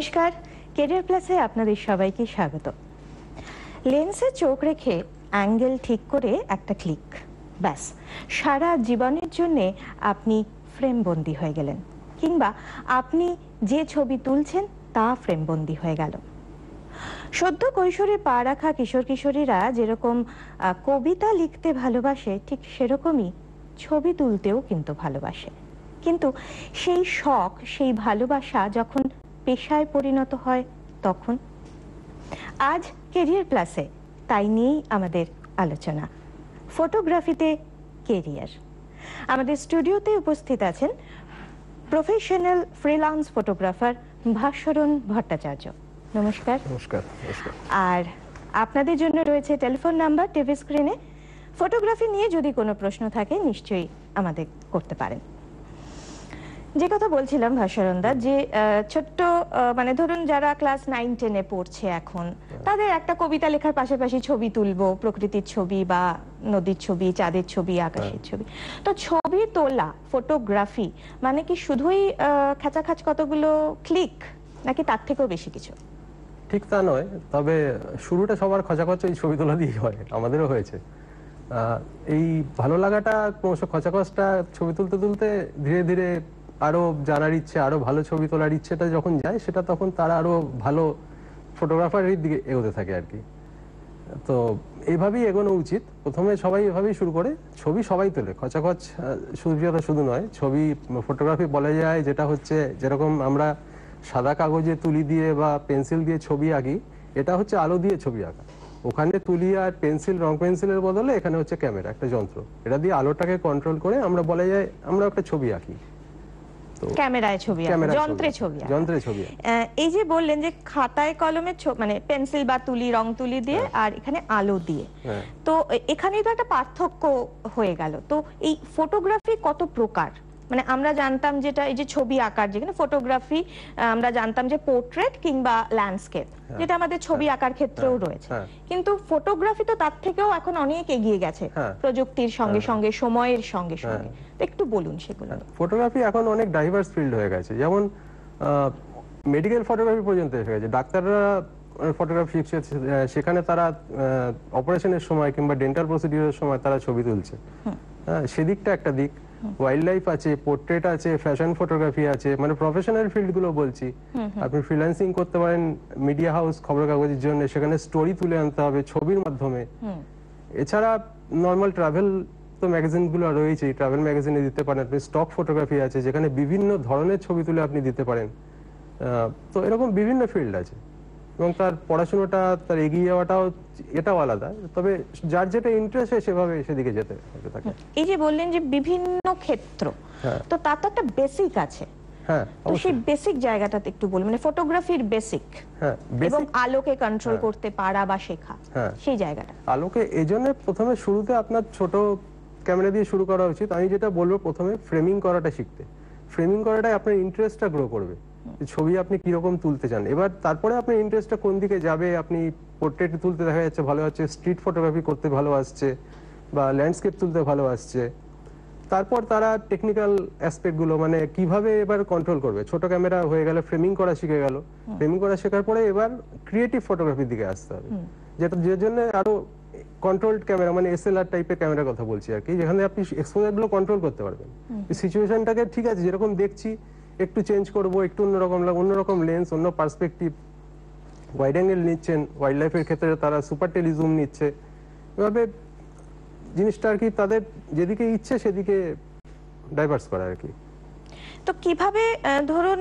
নমস্কার, ক্যারিয়ার প্লাসে আপনাদের সবাইকে স্বাগত। লেন্সে চোখ রেখে অ্যাঙ্গেল ঠিক করে একটা ক্লিক, ব্যাস সারা জীবনের জন্য আপনি ফ্রেমবন্দি হয়ে গেলেন, কিংবা আপনি যে ছবি তুলছেন তা ফ্রেমবন্দি হয়ে গেল। সদ্য কৈশোরে পা রাখা কিশোর কিশোরীরা যেরকম কবিতা লিখতে ভালোবাসে, ঠিক সেরকমই ছবি তুলতেও কিন্তু ভালোবাসে। কিন্তু সেই শখ, সেই ভালোবাসা যখন পেশায় পরিণত হয় তখন আজ ক্যারিয়ার প্লাসে তাই নিয়েই আমাদের আলোচনা, ফটোগ্রাফিতে ক্যারিয়ার। আমাদের স্টুডিওতে উপস্থিত আছেন প্রফেশনাল ফ্রিল্যান্স ফটোগ্রাফার ভাস্বরণ ভট্টাচার্য। নমস্কার। নমস্কার। আর আপনাদের জন্য রয়েছে টেলিফোন নাম্বার টিভি স্ক্রিনে। ফটোগ্রাফি নিয়ে যদি কোনো প্রশ্ন থাকে নিশ্চয়ই আমাদের করতে পারেন। যে কথা বলছিলাম ভাস্বরণদা, যে ছোট্ট মানে ধরুন যারা ক্লাস 9-10-এ পড়ছে এখন, তাদের একটা কবিতা লেখার পাশাপাশি ছবি তুলবো, প্রকৃতির ছবি বা নদীর ছবি, চাঁদের ছবি, আকাশের ছবি। তো ছবি তোলা, ফটোগ্রাফি মানে কি শুধুই খাঁচাখাচ কতগুলো ক্লিক, নাকি তার থেকেও বেশি কিছু? ঠিক তা নয়, তবে শুরুটা সবার খচাখচ এই ছবি তোলা দিয়ে হয়, আমাদেরও হয়েছে। এই ভালো লাগাটা ক্রমশ খচাখচটা ছবি তুলতে তুলতে ধীরে ধীরে আরো জানার ইচ্ছে, আরো ভালো ছবি তোলার ইচ্ছেটা যখন যায়, সেটা তখন তারা আরো ভালো ফটোগ্রাফারের দিকে এগোতে থাকে আর কি। তো এইভাবেই এগোনো উচিত। প্রথমে সবাই এভাবেই শুরু করে, ছবি সবাই তোলে, খচাখচ শুধু নয়। ছবি ফটোগ্রাফি বলা যায় যেটা হচ্ছে, যেরকম আমরা সাদা কাগজে তুলি দিয়ে বা পেন্সিল দিয়ে ছবি আঁকি, এটা হচ্ছে আলো দিয়ে ছবি আঁকা। ওখানে তুলি আর পেন্সিল, রং পেন্সিলের বদলে এখানে হচ্ছে ক্যামেরা, একটা যন্ত্র। এটা দিয়ে আলোটাকে কন্ট্রোল করে আমরা বলা যায় আমরা একটা ছবি আঁকি। ক্যামেরায় ছবি, যন্ত্রে ছবি, যন্ত্রে ছবি। এই যে বললেন যে খাতায় কলমে মানে পেন্সিল বা তুলি, রং তুলি দিয়ে, আর এখানে আলো দিয়ে, তো এখানেই তো একটা পার্থক্য হয়ে গেল। তো এই ফটোগ্রাফি কত প্রকার? মানে আমরা জানতাম যেটা এই যে ছবি আঁকার, যেখানে ফটোগ্রাফি আমরা জানতাম যে পোর্ট্রেট কিংবা ল্যান্ডস্কেপ, যেটা আমাদের ছবি আঁকার ক্ষেত্রেও রয়েছে। কিন্তু ফটোগ্রাফি তো তার থেকেও এখন অনেক এগিয়ে গেছে প্রযুক্তির সঙ্গে সঙ্গে, সময়ের সঙ্গে সঙ্গে। একটু বলুন সেগুলো। ফটোগ্রাফি এখন অনেক ডাইভার্স ফিল্ড হয়ে গেছে। যেমন মেডিকেল ফটোগ্রাফি পর্যন্ত এসে গেছে। ডাক্তাররা ফটোগ্রাফি শিখছে, সেখানে তারা অপারেশনের সময় কিংবা ডেন্টাল প্রসিডিউরের সময় তারা ছবি তুলছে। সেদিকটা একটা দিক। ওয়াইল্ড লাইফ আছে, পোর্ট্রেট আছে, ফ্যাশন ফটোগ্রাফি আছে, মানে প্রফেশনাল ফিল্ড গুলো বলছি। আপনি ফ্রিল্যান্সিং করতে পারেন মিডিয়া হাউস, খবরের কাগজের জন্য, সেখানে স্টোরি তুলে আনতে হবে ছবির মাধ্যমে। এছাড়া নর্মাল ট্রাভেল তো ম্যাগাজিন গুলো রয়েছে, ট্রাভেল ম্যাগাজিনে দিতে পারেন। আপনি স্টক ফটোগ্রাফি আছে, যেখানে বিভিন্ন ধরনের ছবি তুলে আপনি দিতে পারেন। তো এরকম বিভিন্ন ফিল্ড আছে, এবং তার পড়াশোনাটা, তার এগিয়ে যাওয়াটাও এটাও আলাদা। তবে যার যেটা ইন্টারেস্ট সেভাবে সেদিকে যেতে থাকে। এই যে বললেন যে বিভিন্ন ক্ষেত্র, তো তার তো একটা বেসিক আছে। তো সেই বেসিক জায়গাটাতে একটু বলুন, মানে ফটোগ্রাফির বেসিক এবং আলোকে কন্ট্রোল করতে পারা বা শেখা, সেই জায়গাটা। আলোকে এইজন্য প্রথমে শুরুতে আপনার ছোট ক্যামেরা দিয়ে শুরু করা উচিত। আমি যেটা বলবো, প্রথমে ফ্রেমিং করাটা শিখতে। ফ্রেমিং করাটাই আপনার ইন্টারেস্টটা গ্রো করবে, ছবি আপনি কিরকম তুলতে চান। এবার তারপরে আপনার ইন্টারেস্টটা কোন দিকে যাবে, আপনি পোর্ট্রেট তুলতে দেখা যাচ্ছে ভালো আছে, স্ট্রিট ফটোগ্রাফি করতে ভালো আসছে, বা ল্যান্ডস্কেপ তুলতে ভালো আসছে। তারপর তারা টেকনিক্যাল অ্যাসপেক্ট গুলো, মানে কিভাবে এবার কন্ট্রোল করবে। ছোট ক্যামেরা হয়ে গেল, ফ্রেমিং করা শিখে গেল। ফ্রেমিং করা শেখার পরে এবার ক্রিয়েটিভ ফটোগ্রাফির দিকে আসতে হবে, যেটা যে জন্য আরো কন্ট্রোলড ক্যামেরা, মানে এসএলআর টাইপের ক্যামেরার কথা বলছি আর কি, যেখানে আপনি এক্সপোজার গুলো কন্ট্রোল করতে পারবেন। সিচুয়েশনটাকে ঠিক আছে যেরকম দেখছি একটু চেঞ্জ করব, একটু অন্যরকম লেন্স, অন্য পার্সপেক্টিভ, ওয়াইড অ্যাঙ্গেল নিচ্ছেন। ওয়াইল্ড লাইফের ক্ষেত্রে তারা সুপার টেলিজুম নিচ্ছে। এভাবে জিনিসটা আর কি তাদের যেদিকে ইচ্ছে সেদিকে ডাইভার্স করা আর কি। তো কিভাবে, ধরুন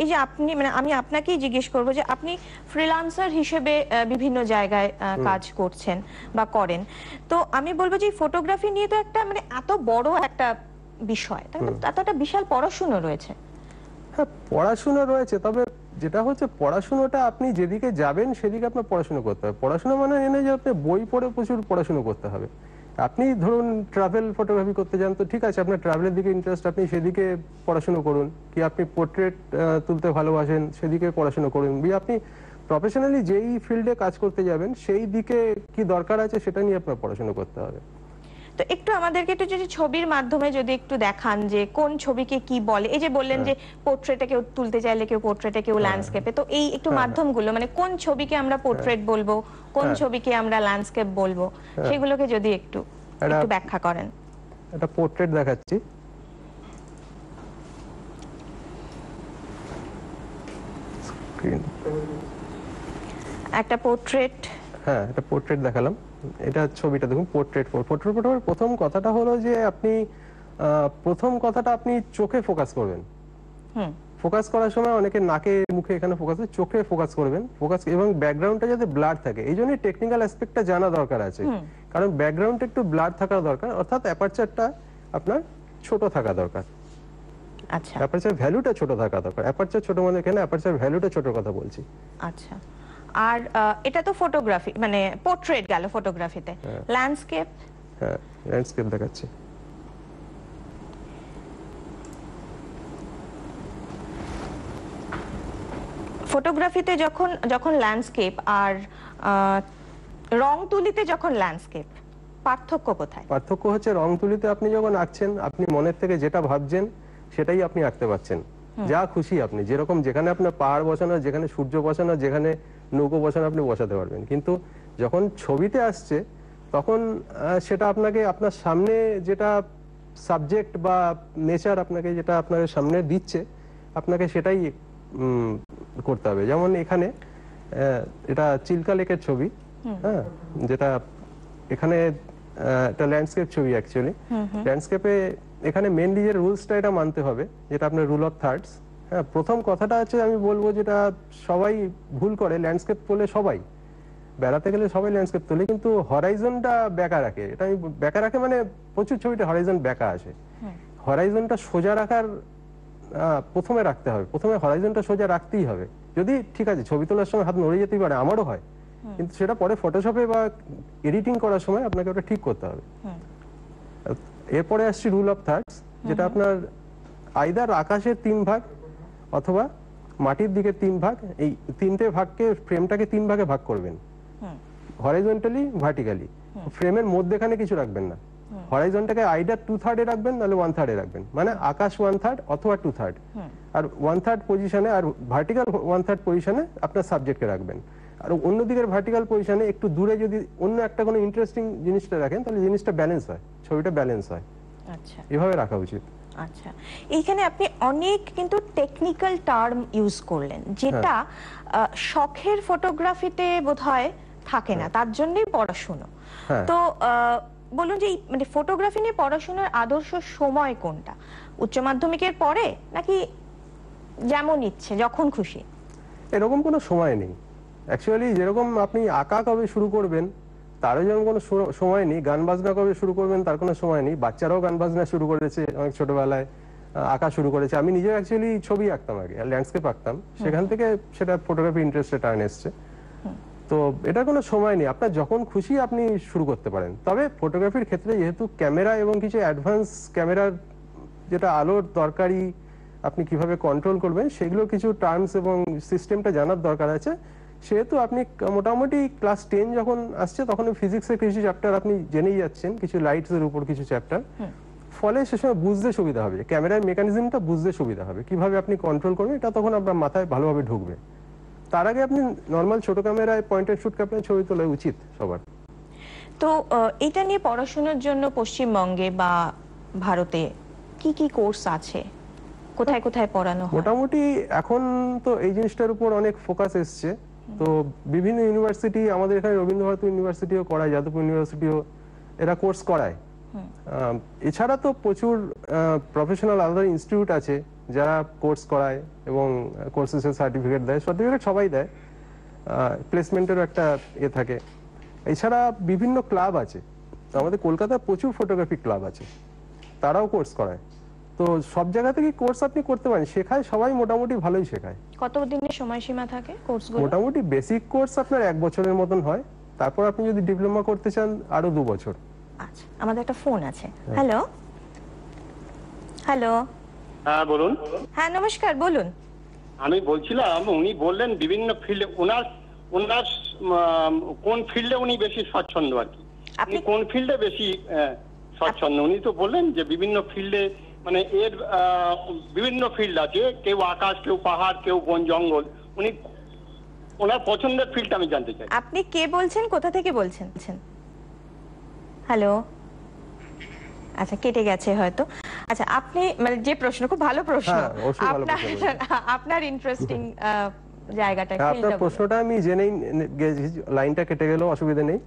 এই যে আপনি, মানে আমি আপনাকেই জিজ্ঞেস করবো যে আপনি ফ্রিল্যান্সার হিসেবে বিভিন্ন জায়গায় কাজ করছেন বা করেন, তো আমি বলবো যে ফটোগ্রাফি নিয়ে তো একটা, মানে এত বড় একটা বিষয়, এতটা বিশাল পড়াশোনা রয়েছে। হ্যাঁ, পড়াশোনা রয়েছে, তবে যেটা হচ্ছে পড়াশোনাটা আপনি যেদিকে যাবেন সেদিকে আপনার পড়াশোনা করতে হবে। পড়াশোনা মানে এনে যে আপনি বই পড়ে প্রচুর পড়াশোনা করতে হবে। আপনি ধরুন ট্রাভেল ফটোগ্রাফি করতে যান, তো ঠিক আছে, আপনার ট্রাভেলের দিকে ইন্টারেস্ট, আপনি সেদিকে পড়াশোনা করুন। কি আপনি পোর্ট্রেট তুলতে ভালোবাসেন, সেদিকে পড়াশোনা করুন। আপনি প্রফেশনালি যেই ফিল্ডে কাজ করতে যাবেন সেই দিকে কি দরকার আছে সেটা নিয়ে আপনার পড়াশোনা করতে হবে। তো একটু আমাদেরকে একটু যদি ছবির মাধ্যমে যদি একটু দেখান যে কোন ছবিকে কি বলে, এই যে বললেন যে পোর্ট্রেটে কেউ তুলতে চাইলে কেউ পোর্ট্রেটে কেউ ল্যান্ডস্কেপে, তো এই একটু মাধ্যমগুলো মানে কোন ছবিকে আমরা পোর্ট্রেট বলবো, কোন ছবিকে আমরা ল্যান্ডস্কেপ বলবো, সেগুলোকে যদি একটু একটু ব্যাখ্যা করেন। এটা পোর্ট্রেট দেখাচ্ছি। একটা পোর্ট্রেট, হ্যাঁ এটা পোর্ট্রেট দেখালাম। এটা ছবিটা দেখুন, পোর্ট্রেট। পোর্ট্রেট প্রথম কথাটা হলো যে আপনি প্রথম কথাটা আপনি চোখে ফোকাস করবেন। ফোকাস করার সময় অনেকে নাকে মুখে এখানে ফোকাস করে, চোখে ফোকাস করবেন। ফোকাস এবং ব্যাকগ্রাউন্ডটা যাতে ব্লার থাকে, এই জন্যই টেকনিক্যাল অ্যাসপেক্টটা জানা দরকার আছে, কারণ ব্যাকগ্রাউন্ডটা একটু ব্লার থাকা দরকার, অর্থাৎ অ্যাপারচারটা আপনার ছোট থাকা দরকার। আচ্ছা অ্যাপারচার ভ্যালুটা ছোট থাকা দরকার। অ্যাপারচার ছোট মানে এখানে অ্যাপারচার ভ্যালুটা ছোট কথা বলছি। আচ্ছা, আর এটা তো ফটোগ্রাফি মানে পোর্ট্রেট গেল ফটোগ্রাফিতে। ল্যান্ডস্কেপ, হ্যাঁ ল্যান্ডস্কেপ দেখাচ্ছি। ফটোগ্রাফিতে যখন যখন ল্যান্ডস্কেপ আর রং তুলিতে যখন ল্যান্ডস্কেপ, পার্থক্য কোথায়? পার্থক্য হচ্ছে রং তুলিতে আপনি যখন আঁকছেন, আপনি মনের থেকে যেটা ভাবছেন সেটাই আপনি আঁকতে পারছেন, যা খুশি আপনি যেরকম, যেখানে আপনার পাহাড় বসানো, যেখানে সূর্য বসানো, যেখানে নৌকো বসানো আপনি বসাতে পারবেন। কিন্তু যখন ছবিতে আসছে তখন সেটা আপনাকে আপনার সামনে যেটা সাবজেক্ট বা নেচার আপনাকে যেটা আপনার সামনে দিচ্ছে, আপনাকে সেটাই করতে হবে। যেমন এখানে এটা চিল্কা লেকের ছবি, হ্যাঁ, যেটা এখানে একটা ল্যান্ডস্কেপ ছবি অ্যাকচুয়ালি। ল্যান্ডস্কেপে এখানে মেনলি যে রুলসটা এটা মানতে হবে, যেটা আপনার রুল অফ থার্ডস। হ্যাঁ, প্রথম কথাটা আছে আমি বলবো, যেটা সবাই ভুল করে, ল্যান্ডস্কেপ তোলে সবাই, বেড়াতে গেলে সবাই ল্যান্ডস্কেপ তোলে, কিন্তু হরাইজনটা বেঁকা রাখে। এটা আমি বেঁকা রাখে মানে প্রচুর ছবিতে হরাইজন বেঁকা আসে। হরাইজনটা সোজা রাখার প্রথমে রাখতে হবে, প্রথমে হরাইজনটা সোজা রাখতেই হবে। যদি ঠিক আছে ছবি তোলার সময় হাত নড়ে যেতেই পারে, আমারও হয়, কিন্তু সেটা পরে ফটোশপে বা এডিটিং করার সময় আপনাকে ওটা ঠিক করতে হবে। এরপরে আসছি রুল অফ থার্ডস, যেটা আপনার আইদার আকাশের 3 ভাগ অথবা মাটির দিকে 3 ভাগ, এই 3টে ভাগকে, ফ্রেমটাকে 3 ভাগে ভাগ করবেন, হরাইজন্টালি ভার্টিক্যালি। ফ্রেমের মধ্যেখানে কিছু রাখবেন না, হরাইজনটাকে আইদার 2/3 এ রাখবেন, নাহলে 1/3 এ রাখবেন, মানে আকাশ 1/3 অথবা 2/3, আর 1/3 পজিশনে, আর ভার্টিক্যাল 1/3 পজিশনে আপনার সাবজেক্টকে রাখবেন। আর অন্যদিকের ভার্টিক্যাল পজিশনে একটু দূরে যদি অন্য একটা কোনো ইন্টারেস্টিং জিনিসটা রাখেন, তাহলে জিনিসটা ব্যালেন্স হয়, ছবিটা ব্যালেন্স হয়। আচ্ছা, এভাবে রাখা উচিত। আচ্ছা, এইখানে আপনি অনেক কিন্তু টেকনিক্যাল টার্ম ইউজ করলেন, যেটা শখের ফটোগ্রাফিতে বোধহয় থাকে না, তার জন্যই পড়াশোনা। তো বলুন যে মানে ফটোগ্রাফি নিয়ে পড়াশোনার আদর্শ সময় কোনটা? উচ্চ মাধ্যমিকের পরে, নাকি যেমন ইচ্ছে যখন খুশি? এরকম কোনো সময় নেই অ্যাকচুয়ালি। যেরকম আপনি আঁকা কবে শুরু করবেন তারও যেমন কোনো সময় নেই, গান বাজনা কবে শুরু করবেন তার কোনো সময় নেই। বাচ্চারাও গান বাজনা শুরু করেছে অনেক ছোটবেলায়, আঁকা শুরু করেছে। আমি নিজে অ্যাকচুয়ালি ছবি আঁকতাম আগে, ল্যান্ডস্কেপ আঁকতাম, সেখান থেকে সেটা ফটোগ্রাফি ইন্টারেস্টে টার্ন এসছে। তো এটা কোনো সময় নেই, আপনার যখন খুশি আপনি শুরু করতে পারেন। তবে ফটোগ্রাফির ক্ষেত্রে যেহেতু ক্যামেরা এবং কিছু অ্যাডভান্স ক্যামেরার যেটা আলোর দরকারি, আপনি কিভাবে কন্ট্রোল করবেন সেগুলো কিছু টার্মস এবং সিস্টেমটা জানার দরকার আছে। সেহেতু আপনি মোটামুটি ক্লাস 10 যখন আসছে তখন ফিজিক্সের কিছু চ্যাপ্টার আপনি জেনেই যাচ্ছেন, কিছু লাইটস এর উপর কিছু চ্যাপ্টার, ফলে সে সময় বুঝতে সুবিধা হবে, ক্যামেরার মেকানিজমটা বুঝতে সুবিধা হবে, কিভাবে আপনি কন্ট্রোল করবেন এটা তখন আপনার মাথায় ভালোভাবে ঢুকবে। তার আগে আপনি নর্মাল ছোট ক্যামেরায় পয়েন্ট এন্ড শুট ক্যামেরায় ছবি তোলা উচিত সবার। তো এটা নিয়ে পড়াশোনার জন্য পশ্চিমবঙ্গে বা ভারতে কি কি কোর্স আছে, কোথায় কোথায় পড়ানো হয়? মোটামুটি এখন তো এই জিনিসটার উপর অনেক ফোকাস এসছে। তো বিভিন্ন ইউনিভার্সিটি, আমাদের এখানে রবীন্দ্রভারতী ইউনিভার্সিটিও করায়, যাদবপুর ইউনিভার্সিটিও এরা কোর্স করায়। এছাড়া তো প্রচুর প্রফেশনাল আলাদা ইনস্টিটিউট আছে যারা কোর্স করায় এবং কোর্সেসের সার্টিফিকেট দেয়, সার্টিফিকেট সবাই দেয়, প্লেসমেন্টেরও একটা থাকে। এছাড়া বিভিন্ন ক্লাব আছে, আমাদের কলকাতায় প্রচুর ফটোগ্রাফি ক্লাব আছে, তারাও কোর্স করায়। তো সব জায়গা থেকে কোর্স আপনি করতে পারেন, শেখায় সবাই, মোটামুটি ভালোই শেখায়। কত দিনের সময়সীমা থাকে কোর্সগুলো? মোটামুটি বেসিক কোর্স আপনার 1 বছরের মতন হয়, তারপর আপনি যদি ডিপ্লোমা করতে চান আরো 2 বছর। আচ্ছা, আমাদের একটা ফোন আছে। হ্যালো হ্যালো, হ্যাঁ বলুন। হ্যাঁ নমস্কার, বলুন। আমি বলছিলাম, উনি বললেন বিভিন্ন ফিল্ডে, ওনার কোন ফিল্ডে উনি বেশি স্বচ্ছন্দ আর কি, আপনি কোন ফিল্ডে বেশি স্বচ্ছন্দ। উনি তো বললেন যে বিভিন্ন ফিল্ডে মানে এর বিভিন্ন ফিল্ড আছে, কেউ আকাশ, কেউ পাহাড়, কেউ বন জঙ্গল। উনি ওনার পছন্দের ফিল্ডটা আমি জানতে চাই। আপনি কে বলছেন, কোথা থেকে বলছেন? হ্যালো, আচ্ছা কেটে গেছে হয়তো। আচ্ছা, আপনি মানে যে প্রশ্ন, খুব ভালো প্রশ্ন, হ্যাঁ, অবশ্যই ভালো আপনার প্রশ্ন আপনার ইন্টারেস্টিং জায়গাটা, হ্যাঁ, আপনার ফিল্ডটা বলুন। প্রশ্নটা আমি জেনেই লাইনটা কেটে গেলেও অসুবিধা নেই।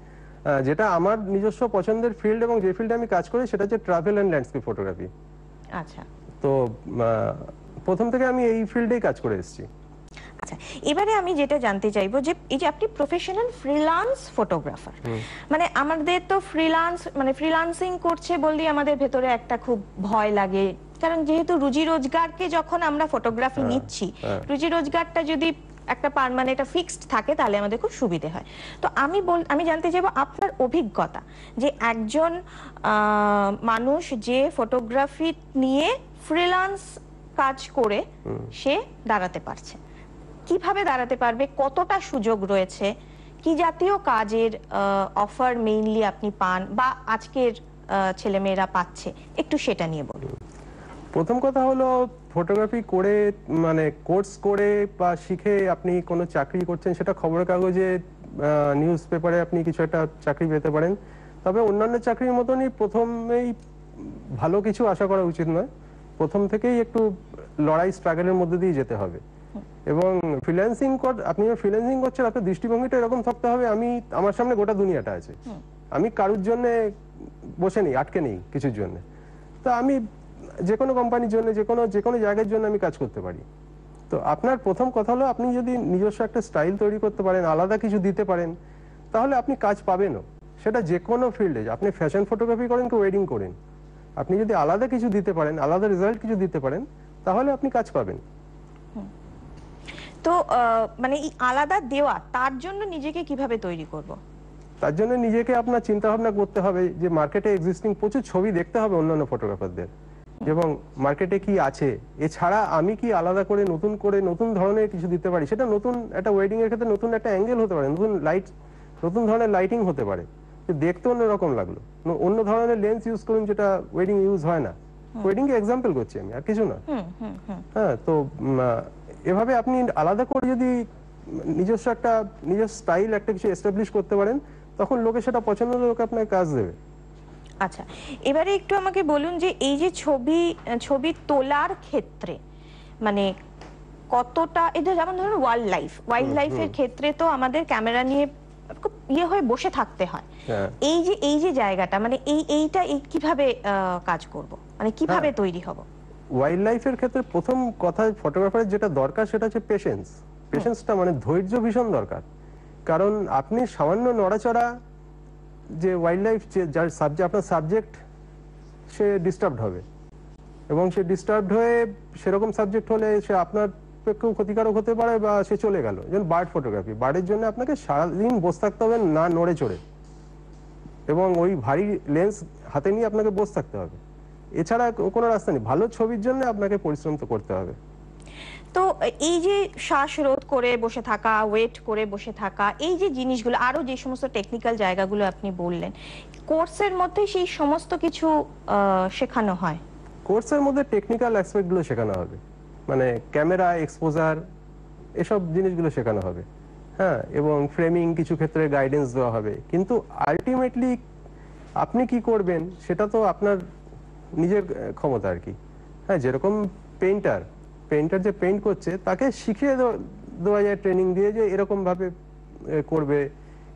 যেটা আমার নিজস্ব পছন্দের ফিল্ড এবং যে ফিল্ডে আমি কাজ করি সেটা হচ্ছে ট্রাভেল অ্যান্ড ল্যান্ডস্কেপ ফটোগ্রাফি। আচ্ছা তো প্রথম থেকে আমি এই ফিল্ডেই কাজ করে এসেছি। আচ্ছা, এবারে আমি যেটা জানতে চাইবো যে এই যে আপনি প্রফেশনাল ফ্রিল্যান্স ফটোগ্রাফার, মানে আমাদের তো ফ্রিল্যান্সিং করছে বললেই আমাদের ভেতরে একটা খুব ভয় লাগে, কারণ যেহেতু রুজি রোজগারকে যখন আমরা ফটোগ্রাফি নিচ্ছি, রুজি রোজগারটা যদি একটা পার্মানেন্ট ফিক্সড থাকে তাহলে আমাদের খুব সুবিধে হয়। তো আমি জানতে চাইবো আপনার অভিজ্ঞতা, যে একজন মানুষ যে ফটোগ্রাফি নিয়ে ফ্রিল্যান্স কাজ করে সে দাঁড়াতে পারছে, কিভাবে দাঁড়াতে পারবে, কতটা সুযোগ রয়েছে, কি জাতীয় কাজের অফার মেইনলি আপনি পান বা আজকের ছেলেমেয়েরা পাচ্ছে, একটু সেটা নিয়ে বলুন। প্রথম কথা হলো, ফটোগ্রাফি করে মানে কোর্স করে বা শিখে আপনি কোনো চাকরি করছেন, সেটা খবরের কাগজে, নিউজ পেপারে আপনি কিছু একটা চাকরি পেতে পারেন। তবে অন্যান্য চাকরির মতনই প্রথমেই ভালো কিছু আশা করা উচিত নয়। প্রথম থেকেই একটু লড়াই, স্ট্রাগলের মধ্যে দিয়ে যেতে হবে। এবং আপনি ফ্রিল্যান্সিং করছেন, আপনার দৃষ্টিভঙ্গিটা এরকম থাকতে হবে, আমার সামনে গোটা দুনিয়াটা আছে, আমি কারুর জন্য বসে নেই, আটকে নেই কিছুর জন্য। তো আমি যে কোনো কোম্পানির জন্য, যে কোনো জায়গার জন্য আমি কাজ করতে পারি। তো আপনার প্রথম কথা হলো, আপনি যদি নিজস্ব একটা স্টাইল তৈরি করতে পারেন, আলাদা কিছু দিতে পারেন, তাহলে আপনি কাজ পাবেনও। সেটা যে কোনো ফিল্ডে, আপনি ফ্যাশন ফটোগ্রাফি করেন কি ওয়েডিং করেন, আপনি যদি আলাদা কিছু দিতে পারেন, আলাদা রেজাল্ট কিছু দিতে পারেন, তাহলে আপনি কাজ পাবেন। তো মানে এই আলাদা দেওয়া, তার জন্য নিজেকে কিভাবে তৈরি করব? তার জন্য নিজেকে আপনার চিন্তা ভাবনা করতে হবে যে মার্কেটে এক্সিস্টিং প্রচুর ছবি দেখতে হবে অন্যান্য ফটোগ্রাফারদের, এবং মার্কেটে কি আছে, এছাড়া আমি কি আলাদা করে নতুন ধরনের কিছু দিতে পারি। সেটা নতুন একটা ওয়েডিং এর ক্ষেত্রে নতুন একটা অ্যাঙ্গেল হতে পারে, নতুন ধরনের লাইটিং হতে পারে, যে দেখতে অন্যরকম লাগলো, অন্য ধরনের লেন্স ইউজ করুন যেটা ওয়েডিং ইউজ হয় না। ওয়েডিং কে এক্সাম্পল করছি আমি, আর কিছু না। হ্যাঁ, তো এভাবে আপনি আলাদা করে যদি নিজস্ব স্টাইল একটা কিছু এস্টাবলিশ করতে পারেন, তখন লোকে সেটা পছন্দ হলে লোকে আপনাকে কাজ দেবে। আচ্ছা, এবারে একটু আমাকে বলুন যে এই যে ছবি তোলার ক্ষেত্রে মানে কতটা, এটা যেমন ধরুন ওয়াইল্ড লাইফের ক্ষেত্রে তো আমাদের ক্যামেরা নিয়ে খুব হয়ে বসে থাকতে হয়। এই যে জায়গাটা, মানে এইটা কিভাবে কাজ করব, মানে কিভাবে তৈরি হব? ওয়াইল্ড লাইফের ক্ষেত্রে প্রথম কথা, ফটোগ্রাফারের যেটা দরকার সেটা হচ্ছে পেশেন্সটা, মানে ধৈর্য ভীষণ দরকার। কারণ আপনি সামান্য নড়াচড়া, যে ওয়াইল্ড লাইফ, যার আপনার সাবজেক্ট, সে ডিস্টার্বড হবে, এবং সে ডিস্টার্বড হয়ে সেরকম সাবজেক্ট হলে সে আপনার পক্ষেও ক্ষতিকারক হতে পারে, বা সে চলে গেল। যেমন বার্ড ফটোগ্রাফি, বার্ডের জন্য আপনাকে সারাদিন বসে থাকতে হবে, না নড়ে চড়ে, এবং ওই ভারী লেন্স হাতে নিয়ে আপনাকে বসে থাকতে হবে, এছাড়া কোনো রাস্তা নেই। ভালো ছবির জন্য আপনাকে পরিশ্রম তো করতে হবে। তো এই যে শ্বাসরোধ করে বসে থাকা, ওয়েট করে বসে থাকা, এই যে জিনিসগুলো, আরো যে সমস্ত টেকনিক্যাল জায়গাগুলো আপনি বললেন, কোর্সের মধ্যে সেই সমস্ত কিছু শেখানো হয়? কোর্সের মধ্যে টেকনিক্যাল অ্যাসপেক্টগুলো শেখানো হবে, মানে ক্যামেরা, এক্সপোজার, এসব জিনিসগুলো শেখানো হবে। হ্যাঁ, এবং ফ্রেমিং কিছু ক্ষেত্রে গাইডেন্স দেওয়া হবে। কিন্তু আলটিমেটলি আপনি কি করবেন সেটা তো আপনার নিজের ক্ষমতা আর কি। হ্যাঁ, যেরকম পেইন্টার যে পেইন্ট করছে, তাকে শিখিয়ে দেওয়া যায় ট্রেনিং দিয়ে, যে এরকম ভাবে করবে,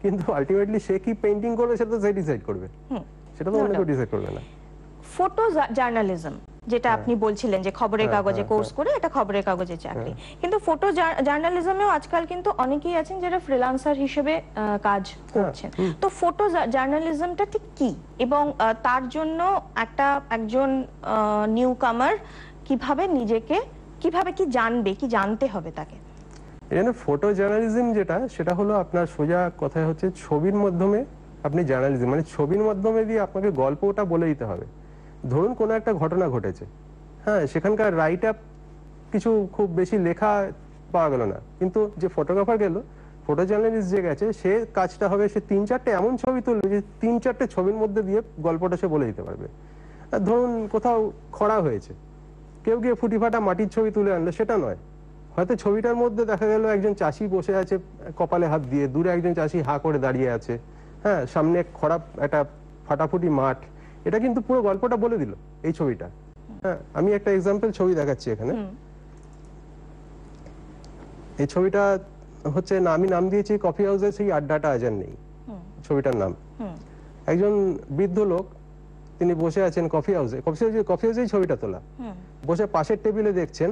কিন্তু আলটিমেটলি সে কি পেইন্টিং করবে সেটা তো সে ডিসাইড করবে, সেটা তো অন্য কেউ ডিসাইড করবে না। ফটো জার্নালিজম যেটা আপনি বলছিলেন, যে খবরের কাগজে কোর্স করে এটা খবরের কাগজে চাকরি, কিন্তু ফটো জার্নালিজমেও আজকাল কিন্তু অনেকেই আছেন যারা ফ্রিল্যান্সার হিসেবে কাজ করছেন। তো ফটো জার্নালিজমটা ঠিক কি, এবং তার জন্য একজন নিউ কামার কিভাবে নিজেকে কি জানবে, কি জানতে হবে তাকে? এখানে ফটো জার্নালিজম সেটা হলো আপনার সোজা কথায় হচ্ছে ছবির মাধ্যমে আপনি জার্নালিজম, মানে ছবির মাধ্যমে দিয়ে আপনাকে গল্পটা বলে দিতে হবে। ধরুন কোনো একটা ঘটনা ঘটেছে, হ্যাঁ, সেখানকার রাইট আপ কিছু খুব বেশি লেখা পাওয়া গেল না, কিন্তু যে ফটোগ্রাফার গেল ফটো জার্নালিস্ট যে গেছে সে কাজটা হবে, সে 3-4টে এমন ছবি তুলবে যে 3-4টে ছবির মধ্যে দিয়ে গল্পটা সে বলে দিতে পারবে। আর ধরুন কোথাও খরা হয়েছে, কেউ গিয়ে ফুটি ফাটা মাটির ছবি তুলে আনলো, সেটা নয়। হয়তো ছবিটার মধ্যে দেখা গেল একজন চাষি বসে আছে কপালে হাত দিয়ে, দূরে একজন চাষি হা করে দাঁড়িয়ে আছে, হ্যাঁ, সামনে খরা একটা ফাটাফুটি মাঠ, এটা কিন্তু পুরো গল্পটা বলে দিল এই ছবিটা। হ্যাঁ, আমি একটা এক্সাম্পল ছবি দেখাচ্ছি এখানে। এই ছবিটা হচ্ছে আমি নাম দিয়েছি কফি হাউসের সেই আড্ডাটা আজ আর নেই, ছবিটার নাম। একজন বৃদ্ধ লোক, তিনি বসে আছেন কফি হাউসেই ছবিটা তোলা, বসে পাশের টেবিলে দেখছেন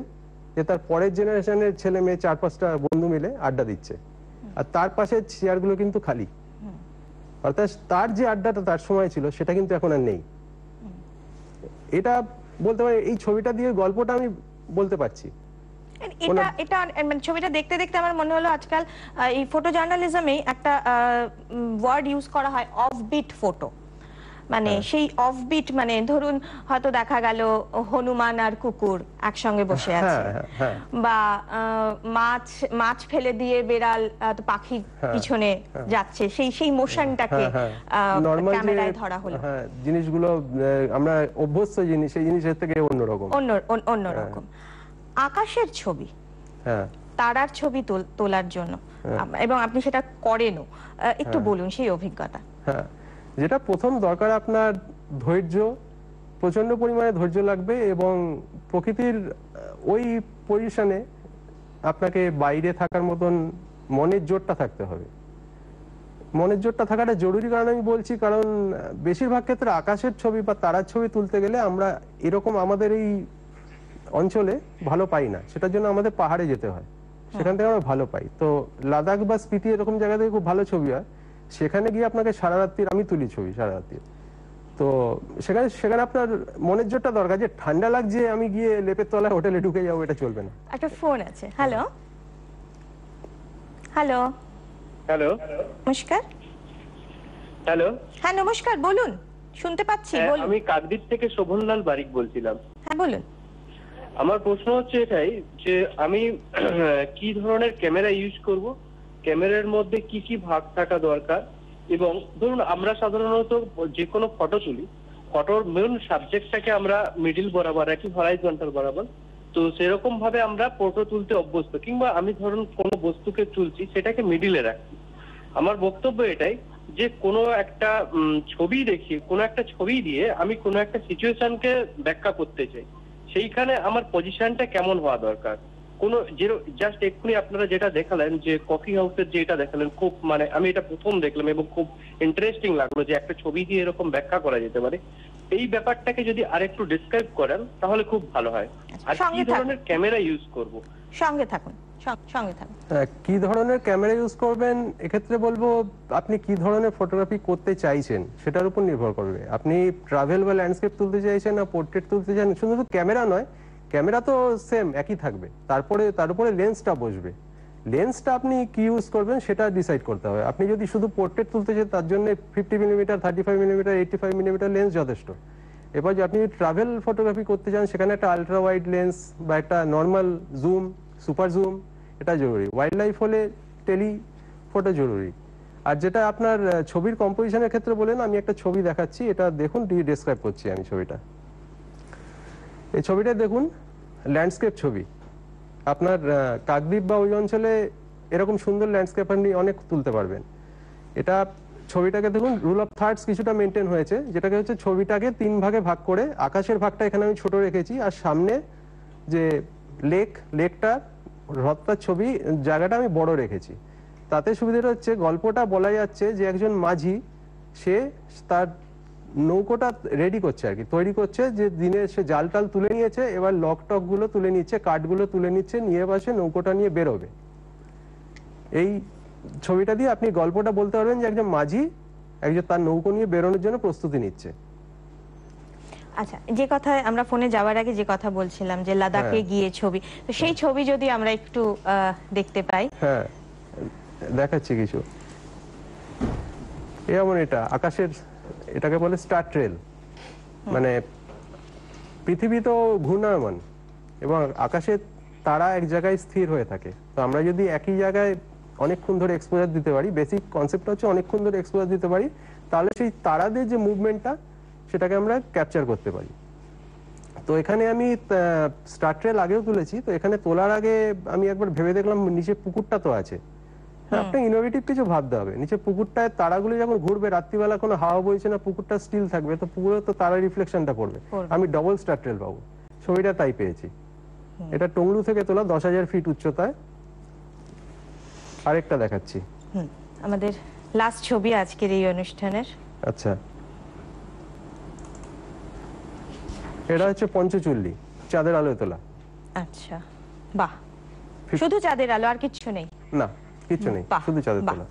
যে তার পরের জেনারেশনের ছেলে মেয়ে 4-5টা বন্ধু মিলে আড্ডা দিচ্ছে, আর তার পাশের চেয়ারগুলো কিন্তু খালি। অর্থাৎ তার যে আড্ডাটা তার সময় ছিল সেটা কিন্তু এখন আর নেই। এটা বলতে পারি, এই ছবিটা দিয়ে গল্পটা আমি বলতে পারছি। এটা এটা মানে ছবিটা দেখতে দেখতে আমার মনে হলো আজকাল এই ফটো জার্নালিজমেই একটা ওয়ার্ড ইউজ করা হয়, অফবিট ফটো। মানে সেই অফবিট, মানে ধরুন হয়তো দেখা গেল হনুমান আর কুকুর একসঙ্গে বসে আছে, বা মাছ ফেলে দিয়ে বেড়াল পাখির পিছনে যাচ্ছে, সেই মোশনটাকে ক্যামেরায় ধরা হলো। জিনিসগুলো আমরা অভ্যস্ত জিনিস, সেই জিনিসের থেকে অন্যরকম। আকাশের ছবি, তারার ছবি তোলার জন্য, এবং আপনি সেটা করেনও, একটু বলুন সেই অভিজ্ঞতা। যেটা প্রথম দরকার আপনার ধৈর্য, প্রচন্ড পরিমাণে ধৈর্য লাগবে, এবং প্রকৃতির ওই পজিশনে আপনাকে বাইরে থাকার মতন মনের জোরটা থাকতে হবে। মনের জোরটা থাকাটা জরুরি কারণ আমি বলছি, কারণ বেশিরভাগ ক্ষেত্রে আকাশের ছবি বা তারার ছবি তুলতে গেলে আমরা এরকম আমাদের এই অঞ্চলে ভালো পাই না, সেটার জন্য আমাদের পাহাড়ে যেতে হয়, সেখান থেকে আমরা ভালো পাই। তো লাদাখ বা স্পিতি এরকম জায়গা থেকে খুব ভালো ছবি হয়, সেখানে গিয়ে আপনাকে সারা রাত্রির, আমি তুলি ছবি সারা রাত্রির, তো সেখানে আপনার মনের জোরটা দরকার। যে ঠান্ডা লাগছে আমি গিয়ে লেপের তলায় হোটেলে ঢুকে যাবো, এটা চলবে না। একটা ফোন আছে। হ্যালো হ্যালো হ্যালো, নমস্কার। হ্যালো, হ্যাঁ নমস্কার, বলুন, শুনতে পাচ্ছি, বলুন। আমি কাকদ্বীপ থেকে শোভনলাল বারিক বলছিলাম। হ্যাঁ বলুন। আমার প্রশ্ন হচ্ছে এটাই যে আমি কি ধরনের ক্যামেরা ইউজ করব, ক্যামেরার মধ্যে কি কি ভাগ থাকা দরকার, এবং ধরুন আমরা সাধারণত যে কোনো ফটো তুলি, ফটোর মেন সাবজেক্টটাকে আমরা মিডিল বরাবর রাখি, হরাইজন্টাল বরাবর। তো সেরকম ভাবে আমরা ফটো তুলতে অভ্যস্ত, কিংবা আমি ধরুন কোনো বস্তুকে তুলছি সেটাকে মিডিলে রাখি। আমার বক্তব্য এটাই যে কোনো একটা ছবি দেখি, কোনো একটা ছবি দিয়ে আমি কোনো একটা সিচুয়েশনকে ব্যাখ্যা করতে চাই, সেইখানে আমার পজিশনটা কেমন হওয়া দরকার। কোনো জাস্ট এক্ষুনি আপনারা যেটা দেখালেন যে কফি হাউসের যেটা দেখালেন, খুব মানে আমি এটা প্রথম দেখলাম এবং খুব ইন্টারেস্টিং লাগলো যে একটা ছবি দিয়ে এরকম ব্যাখ্যা করা যেতে পারে। এই ব্যাপারটাকে যদি আরেকটু ডিসক্রাইব করেন তাহলে খুব ভালো হয়। আর কি ধরনের ক্যামেরা ইউজ করব? সঙ্গে থাকুন, সঙ্গে থাকুন। কি ধরনের ক্যামেরা ইউজ করবেন, এক্ষেত্রে বলবো আপনি কি ধরনের ফটোগ্রাফি করতে চাইছেন সেটার উপর নির্ভর করবে। আপনি ট্রাভেল বা ল্যান্ডস্কেপ তুলতে চাইছেন না পোর্ট্রেট তুলতে চান, শুধু ক্যামেরা নয়, ক্যামেরা তো সেম একই থাকবে, তার উপরে লেন্সটা বসবে। লেন্সটা আপনি কি ইউজ করবেন সেটা ডিসাইড করতে হবে। আপনি যদি শুধু পোর্ট্রেট তুলতে চান তার জন্য 50 মিলিমিটার, 35 মিলিমিটার, 85 মিলিমিটার লেন্স যথেষ্ট। এবার যদি আপনি ট্রাভেল ফটোগ্রাফি করতে চান সেখানে একটা আলট্রা ওয়াইড লেন্স বা একটা নর্মাল জুম, সুপার জুম, এটা জরুরি। ওয়াইল্ড লাইফ হলে টেলি ফটো জরুরি। আর যেটা আপনার ছবির কম্পোজিশনের ক্ষেত্রে বলেন, আমি একটা ছবি দেখাচ্ছি, এটা দেখুন, ডেসক্রাইব করছি আমি ছবিটা। এই ছবিটা দেখুন, ল্যান্ডস্কেপ ছবি। আপনার কাকদ্বীপ বা ওই অঞ্চলে এরকম সুন্দর ল্যান্ডস্কেপ আপনি অনেক তুলতে পারবেন। এটা ছবিটাকে দেখুন, রুল অফ থার্ডস কিছুটা মেনটেন হয়েছে, যেটাকে হচ্ছে ছবিটাকে 3 ভাগে ভাগ করে, আকাশের ভাগটা এখানে আমি ছোট রেখেছি, আর সামনে যে লেকটা হ্রদটার ছবি জায়গাটা আমি বড় রেখেছি। তাতে সুবিধাটা হচ্ছে গল্পটা বলা যাচ্ছে যে একজন মাঝি, সে তার নৌকোটা রেডি করছে আর কি, তৈরি করছে, যে দিনে সে জাল টাল তুলে নিয়েছে, এবার লক টক গুলো তুলে নিচ্ছে, কাঠগুলো তুলে নিচ্ছে, নিয়ে বসে নৌকোটা নিয়ে বেরোবে। এই ছবিটা দিয়ে আপনি গল্পটা বলতে পারবেন যে একজন মাঝি তার নৌকো নিয়ে বেরোনোর জন্য প্রস্তুতি নিচ্ছে। আচ্ছা, যে কথা আমরা ফোনে যাওয়ার আগে যে কথা বলছিলাম যে লাদাখে গিয়ে ছবি, তো সেই ছবি যদি আমরা একটু দেখতে পাই। হ্যাঁ, দেখাচ্ছি কিছু। যেমন এটা আকাশের, এটাকে বলে স্টার ট্রেল, মানে পৃথিবী তো ঘূর্ণায়মান এবং আকাশে তারা এক জায়গায় স্থির হয়ে থাকে। তো আমরা যদি একই জায়গায় অনেকক্ষণ ধরে এক্সপোজার দিতে পারি, বেসিক কনসেপ্টটা হচ্ছে অনেকক্ষণ ধরে এক্সপোজার দিতে পারি, তাহলে সেই তারাদের যে মুভমেন্টটা সেটাকে আমরা ক্যাপচার করতে পারি। তো এখানে আমি স্টার ট্রেল আগেও তুলেছি, তো এখানে তোলার আগে আমি একবার ভেবে দেখলাম নিচে পুকুরটা তো আছে, আপনার ইনোভেটিভ কিছু ভাবতে হবে। নিচে পুকুরটায় তারাগুলো যখন ঘুরবে, রাত্রিবেলা কোনো হাওয়া বইছে না, পুকুরটা স্টিল থাকবে, তো পুকুরে তো তারার রিফ্লেকশনটা পড়বে, আমি ডবল স্টার ট্রেল পাবো। ছবিটা তাই পেয়েছি। এটা টংলু থেকে তোলা, 10,000 ফিট উচ্চতায়। আরেকটা দেখাচ্ছি। আমাদের লাস্ট ছবি আজকের এই অনুষ্ঠানের। আচ্ছা, এটা হচ্ছে পঞ্চচুল্লি, চাঁদের আলোয় তোলা। আচ্ছা, বাহ, শুধু চাঁদের আলো, আর কিচ্ছু নেই? না, কিচ্ছু নেই, বাহ, শুধু চাঁদের বাহ। তোলা।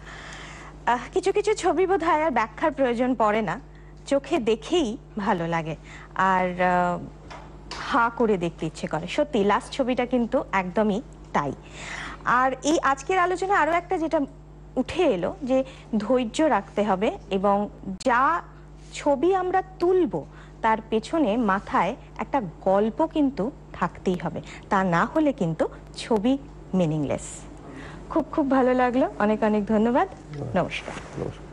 কিছু কিছু ছবি বোধহয় আর ব্যাখ্যার প্রয়োজন পড়ে না, চোখে দেখেই ভালো লাগে, আর হা করে দেখতে ইচ্ছে করে। সত্যি লাস্ট ছবিটা কিন্তু একদমই তাই। আর এই আজকের আলোচনায় আরো একটা যেটা উঠে এলো, যে ধৈর্য রাখতে হবে, এবং যা ছবি আমরা তুলবো তার পেছনে মাথায় একটা গল্প কিন্তু থাকতেই হবে, তা না হলে কিন্তু ছবি মিনিংলেস। খুব খুব ভালো লাগলো, অনেক অনেক ধন্যবাদ, নমস্কার। নমস্কার।